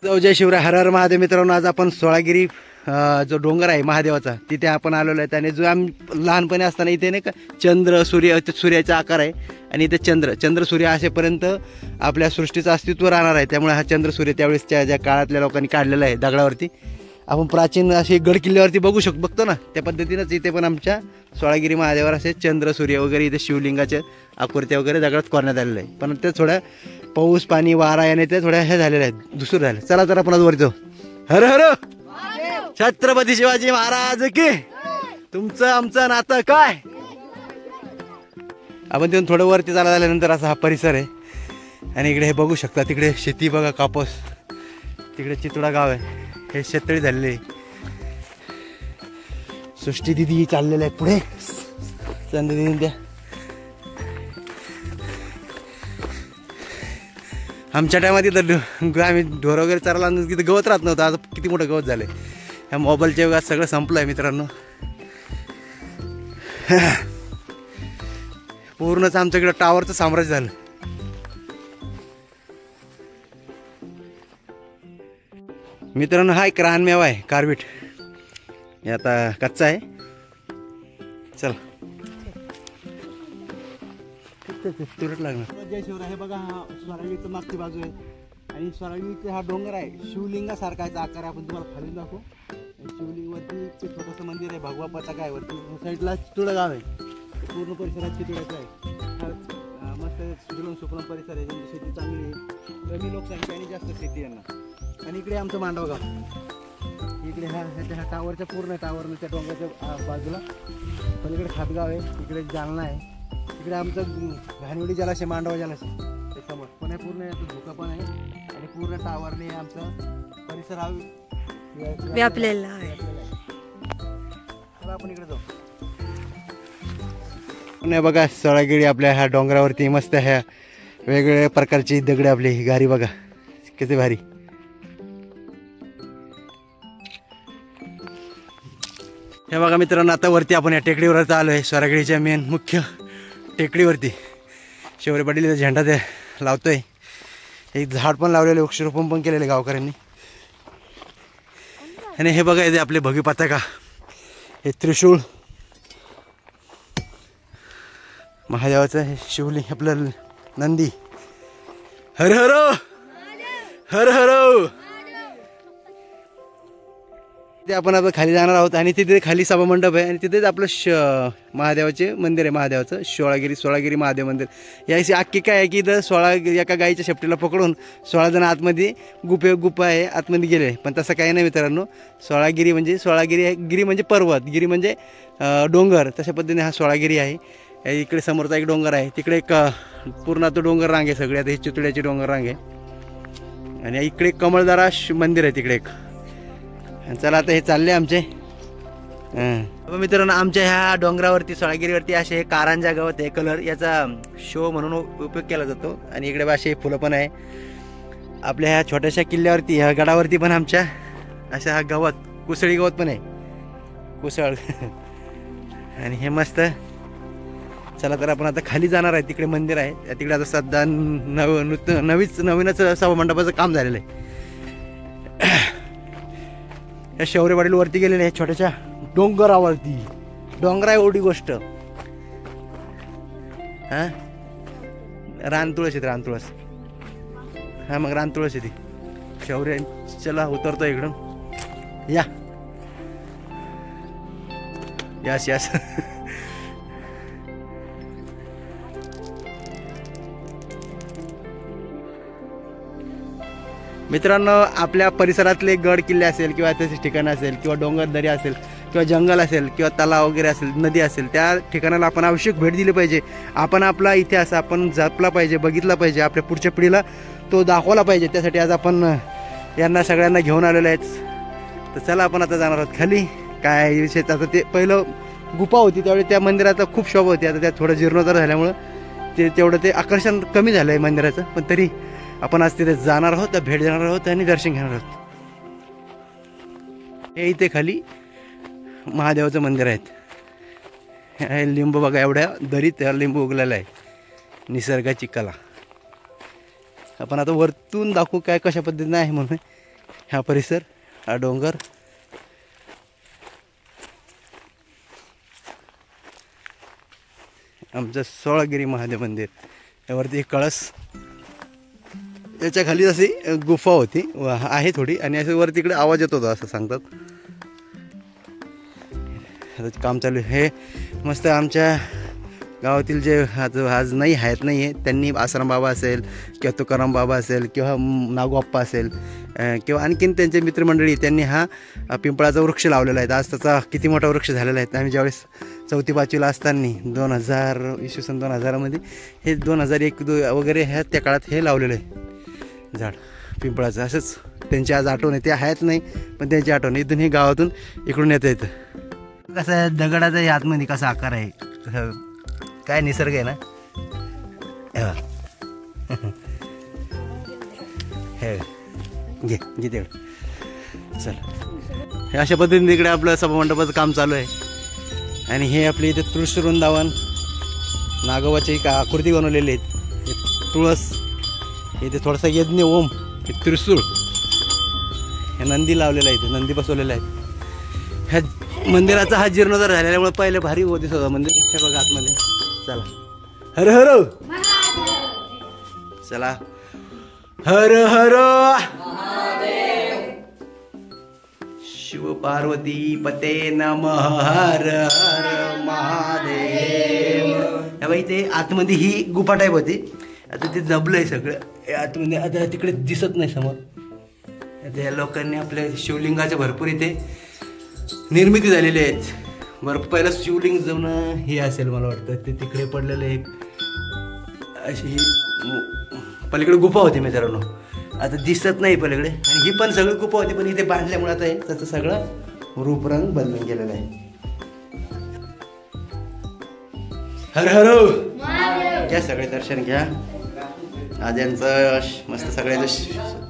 जय शिवराय, हर हर महादेव. मित्रांनो, आज आपण सोळागिरी जो डोंगर आहे महादेवाचा तिथे आपण आलेलो आहे. आणि जो आम्ही लहानपणी असताना इथे नाही का चंद्र सूर्याचा आकार आहे आणि इथे चंद्र सूर्य असेपर्यंत आपल्या सृष्टीचं अस्तित्व राहणार आहे. त्यामुळे हा चंद्र सूर्य त्यावेळेसच्या ज्या काळातल्या लोकांनी काढलेला आहे दगडावरती, आपण प्राचीन अशी गड किल्ल्यावरती बघतो ना, त्या पद्धतीनंच इथे पण आमच्या सोळागिरी महादेवावर असे चंद्र सूर्य वगैरे इथे शिवलिंगाच्या आकृत्या वगैरे दगडात करण्यात आलेलं आहे. पण ते थोड्या पाऊस पाणी वारा याने ते थोड्या हे झालेल्या आहेत, दुसरं झालं. चला तर आपण आज वर जाऊ. हर हर छत्रपती शिवाजी महाराज की. तुमचं आमचं नातं काय. आपण तिथून थोडं वरती चालत आल्यानंतर असा हा परिसर आहे. आणि इकडे हे बघू शकता, तिकडे शेती बघा, कापूस. तिकडे चितुडा गाव आहे, हे शेततळी झालेले. सृष्टी दिदी चाललेले आहेत पुढे, चंद्र दिदी त्या. आमच्या टायमात इथं आम्ही ढोर वगैरे चारायला तिथं गवत राहत नव्हतं. आता किती मोठं गवत झालंय. ह्या मोबाईलच्या युगात सगळं संपलं आहे मित्रांनो. पूर्णच आमच्याकडे टावरचं साम्राज्य झालं. मित्रांनो, हा एक रानमेवा आहे, कारवीट. हे आता कच्चा आहे. चला तुरट लागणार. जय शिवराय. हे बघा, हा स्वरागीचं मागची बाजू आहे आणि स्वरागीचा हा डोंगर आहे, शिवलिंगासारखा आकार. आपण तुम्हाला खाली दाखवू. शिवलिंगवरती एक छोटंसं मंदिर आहे, भगवा पताका आहे वरती. साईडला चितुडा गाव आहे, पूर्ण परिसरात चितुड्याचं आहे. मस्त सुजलम सुफलम परिसर आहे, ज्यांची शेती चांगली आहे, कमी लोकसंख्या आणि जास्त शेती यांना. आणि इकडे आमचं मांडव गाव. इकडे ह्या टावरच्या पूर्ण टावरनं त्या डोंगराच्या बाजूला पलीकडे खातगाव आहे, इकडे जालना आहे. इकडे आमचं घाणवडी जलाशय, मांडवा जलाशय त्याच्यामुळे पण हे पूर्ण धोका पण आहे. आणि पूर्ण टावरने आमचा परिसर हा व्यापलेला आहे. आपण इकडे जाऊ. नाही बघा, सोळागिरी आपल्या ह्या डोंगरावरती मस्त ह्या वेगवेगळ्या प्रकारची दगडे, आपली गारी बघा किती भारी. हे बघा मित्रांनो, आता वरती आपण या टेकडीवर आलो आहे, सोळागिरीच्या मेन मुख्य टेकडीवरती. शिवरे पाटील झेंडा ते लावतोय. एक झाड पण लावलेले, वृक्षारोपण पण केलेले गावकऱ्यांनी. आणि हे बघा, इथे आपले भगवी पताका, हे त्रिशूळ महादेवाचं, हे शिवलिंग, आपलं नंदी. हर हर हर हर. ते आपण आता खाली जाणार आहोत आणि तिथे खाली सभा मंडप आहे आणि तिथेच आपलं महादेवाचे मंदिर आहे, महादेवाचं सोळागिरी महादेव मंदिर. याची आख्खी काय आहे की इथं एका गाईच्या शेपटीला पकडून 16 जण आतमध्ये गुफा आहे, आतमध्ये गेले. पण तसं काही नाही मित्रांनो. सोळागिरी म्हणजे पर्वत, गिरी म्हणजे डोंगर. तशा पद्धतीने हा सोळागिरी आहे. इकडे समोरचा एक डोंगर आहे, तिकडे एक पूर्ण तो डोंगर रांग आहे सगळ्यात. ही चितुड्याची डोंगर रांग आहे आणि इकडे कमळदारा मंदिर आहे तिकडे एक. चला आता हे चालले आमचे. मित्रांनो, आमच्या ह्या डोंगरावरती सोळागिरीवरती असे कारंजा गवत आहे, कलर याचा शो म्हणून उपयोग केला जातो. आणि इकडे असे फुलं पण आहे. आपल्या ह्या छोट्याशा किल्ल्यावरती, ह्या गडावरती पण आमच्या अशा हा गवत, कुसळी गवत पण आहे, कुसळ. आणि हे मस्त. चला तर आपण आता खाली जाणार आहे, तिकडे मंदिर आहे. तिकडे आता सध्या नवीनच सभामंडपाचं काम झालेलं आहे. या शौर्य पाटील वरती गेलेले आहे, छोट्याशा डोंगरावरती. डोंगरा एवढी गोष्ट. हा, रानतुळस येते, रानतुळस. हा, मग रानतुळस येते. शौर्य, चला उतरतो इकडून. यस मित्रांनो, आपल्या परिसरातले गड किल्ले असेल किंवा ऐतिहासिक ठिकाणं असेल किंवा डोंगर दरी असेल किंवा जंगल असेल किंवा तलाव वगैरे असेल, नदी असेल, त्या ठिकाणाला आपण आवश्यक भेट दिली पाहिजे. आपण आपला इतिहास आपण जपला पाहिजे, बघितला पाहिजे, आपल्या पुढच्या पिढीला तो दाखवला पाहिजे. त्यासाठी आज आपण यांना सगळ्यांना घेऊन आलेलो आहेत. तर चला आपण आता जाणार आहोत खाली. काय विषय, आता ते पहिलं गुफा होती त्यावेळी त्या मंदिराचा खूप शोभा होती. आता त्यात थोडं जीर्णोद्धार झाल्यामुळं तेवढं ते आकर्षण कमी झालं आहे मंदिराचं. पण तरी आपण आज तिथे जाणार आहोत, त्या भेट देणार आहोत आणि दर्शन घेणार आहोत. हे इथे खाली महादेवाचं मंदिर आहे. लिंबू बघा, एवढ्या दरीत लिंबू उगलेला आहे, निसर्गाची कला. आपण आता वरतून दाखवू काय कशा पद्धतीने आहे म्हणून. हा परिसर, हा डोंगर. आमचं सोळागिरी महादेव मंदिर. यावरती एक कळस, याच्या खाली अशी गुफा होती आहे थोडी, आणि असं वरती इकडे आवाज येत होता असं सांगतात. काम चालू आहे. हे मस्त आमच्या गावातील जे आज नाही आहे त्यांनी आसाराम बाबा असेल किंवा तुकाराम बाबा असेल किंवा नागोप्पा असेल किंवा आणखीन त्यांचे मित्रमंडळी, त्यांनी हा पिंपळाचा वृक्ष लावलेला आहे. आज त्याचा किती मोठा वृक्ष झालेला आहे. आम्ही ज्यावेळेस 4थी-5वीला असताना 2000 इसवी सन 2000मध्ये हे 2001 वगैरे ह्या त्या काळात हे लावलेलं आहे झाड पिंपळाचं. असंच त्यांची आज आठवण आहे. ते आहेत नाही पण त्यांची आठवण इथून हे गावातून इकडून येतं येतं. कसं आहे दगडाचा आतमध्ये कसा आकार आहे, काय निसर्ग आहे ना. हे घे घे तेवढं. चल, हे अशा पद्धतीने इकडे आपलं सभामंडपाचं काम चालू आहे. आणि हे आपले इथे तुळस वृंदावन, नागोबाची एक आकृती बनवलेली आहेत. तुळस, इथे थोडासा यज्ञ ओम, त्रिशूळ, हे नंदी लावलेला आहे, इथे नंदी बसवलेला आहे. ह्या मंदिराचा हा जीर्णोद्धार झाल्यामुळे पहिले भारी होती सगळं मंदिर. हे बघा आतमध्ये. चला, हर हर, चला, हर हर शिव पार्वती पते नमः, हर हर महादेव. हे बघा इथे आतमध्ये ही गुफा टाईप होती. आता ते जबलंय सगळं आतमध्ये. आता तिकडे दिसत नाही समोर. आता या लोकांनी आपल्या शिवलिंगाच्या भरपूर इथे निर्मिती झालेली आहेत. बरं, पहिलं शिवलिंग जाऊन हे असेल मला वाटतं, ते तिकडे पडलेलं एक अशी पलीकडे गुफा होती मित्रांनो. आता दिसत नाही पलीकडे. आणि ही पण सगळी गुफा होती, पण इथे बांधल्यामुळे आता हे त्याचं सगळं रूपरंग बदलून गेलेलं आहे. हर हर घ्या, सगळे दर्शन घ्या. आज यांचं मस्त सगळ्यांचं